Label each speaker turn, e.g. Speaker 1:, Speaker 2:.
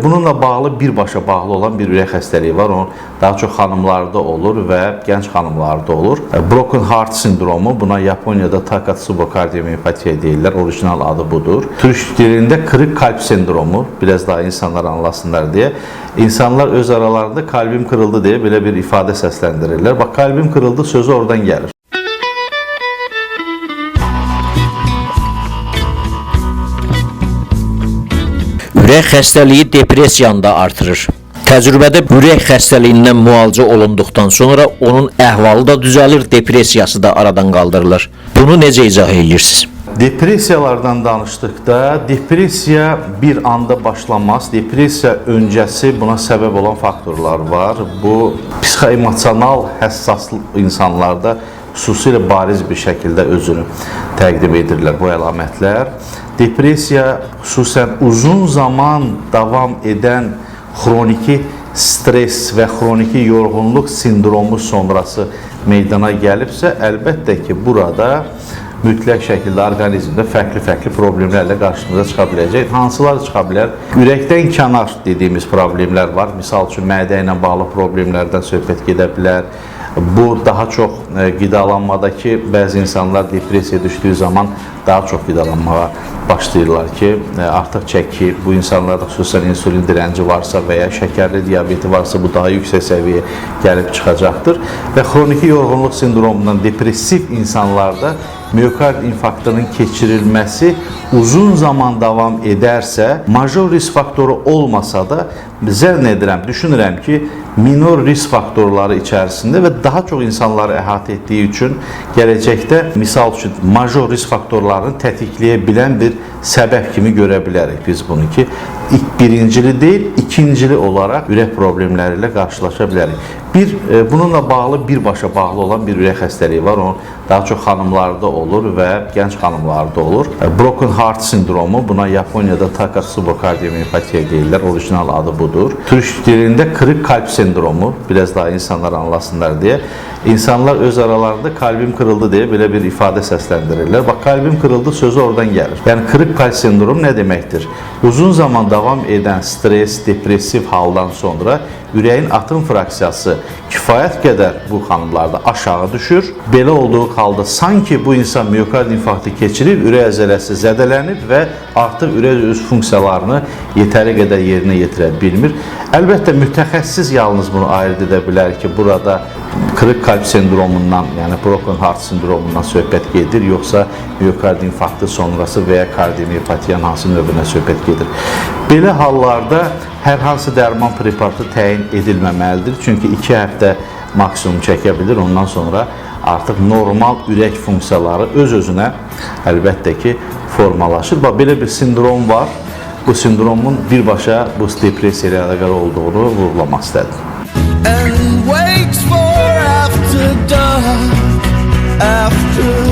Speaker 1: Bununla bağlı birbaşa bağlı olan bir ürək xəstəliyi var. O daha çox xanımlarda olur və gənc xanımlarda olur. Broken heart sindromu, buna Yaponiyada Takotsubo kardiomiyopatiya deyirlər. Orijinal adı budur. Türk dilində kırık kalp sindromu, biraz daha insanlar anlasınlar deyə. İnsanlar öz aralarında kalbim kırıldı deyə belə bir ifadə səsləndirirlər. Bax, kalbim kırıldı sözü oradan gəlir.
Speaker 2: Ürək xəstəliyi depressiyanı da artırır. Təcrübədə ürək xəstəliyindən müalicə olunduqdan sonra onun əhvalı da düzəlir, depressiyası da aradan qaldırılır. Bunu necə izah edirsiniz?
Speaker 1: Depressiyalardan danışdıqda, depressiya bir anda başlamaz. Depressiya öncəsi buna səbəb olan faktorlar var. Bu, psixoemosional həssaslı insanlarda xüsusilə bariz bir şəkildə özünü təqdim edirlər bu əlamətlər. Depressiya xüsusən uzun zaman davam edən xroniki stres və xroniki yorğunluq sindromu sonrası meydana gəlibsə, əlbəttə ki, burada mütləq şəkildə orqanizmdə fərqli problemlərlə qarşımıza çıxa biləcək. Hansılar çıxa bilər? Ürəkdən kənar dediyimiz problemlər var. Misal üçün, mədə ilə bağlı problemlərdən söhbət gedə bilər. Bu, daha çox qidalanmadakı bəzi insanlar depressiya düşdüyü zaman daha çox qidalanmağa başlayırlar ki, artıq çəki, bu insanlarda xüsusən insulin dirənci varsa və ya şəkərli diabeti varsa, bu daha yüksək səviyyə gəlib çıxacaqdır. Və xroniki yorğunluq sindromundan depressiv insanlarda miokard infarktının keçirilməsi uzun zaman davam edərsə, major risk faktoru olmasa da, zənn edirəm, düşünürəm ki, minor risk faktorları içərisində və daha çox insanları əhatə etdiyi üçün gələcəkdə, misal üçün, major risk faktorlarını tətikləyə bilən bir səbəb kimi görə bilərik biz bunu ki, birincili deyil, ikincili olaraq ürək problemləri ilə qarşılaşa bilərik. Bununla bağlı birbaşa bağlı olan bir ürək xəstəliyi var. O daha çox xanımlarda olur və gənc xanımlarda olur. Broken heart sindromu, buna Yaponiyada Takotsubo kardiomiyopatiya deyirlər. Orijinal adı budur. Türk dilində kırık kalp sindromu, biraz daha insanlar anlasınlar deyə. İnsanlar öz aralarında kalbim kırıldı deyə belə bir ifadə səsləndirirlər. Bax, kalbim kırıldı sözü oradan gəlir. Yəni, kırık kalp sindromu nə deməkdir? Uzun zaman davam edən stres, depressiv haldan sonra ürəyin atım fraksiyası kifayət qədər bu xanımlarda aşağı düşür. Belə olduğu halda sanki bu insan miokard infarktı keçirir, ürək əzələsi zədələnir və artıq ürək öz funksiyalarını yetəri qədər yerinə yetirə bilmir. Əlbəttə, mütəxəssis yalnız bunu ayırt edə bilər ki, burada kırık kalp sindromundan, yəni broken heart sindromundan söhbət gedir, yoxsa miokard infarktı sonrası və ya kardiomiyopatiyanın hansı növünə söhbət gedir. Belə hallarda hər hansı dərman preparatı təyin edilməməlidir. Çünki 2 həftə maksimum çəkə bilir. Ondan sonra artıq normal ürək funksiyaları öz-özünə əlbəttə ki, formalaşır. Belə bir sindrom var. Bu sindromun birbaşa bu depressiya ilə əlaqəli olduğunu vurğulamaq istədim.
Speaker 3: And waits for after dark, after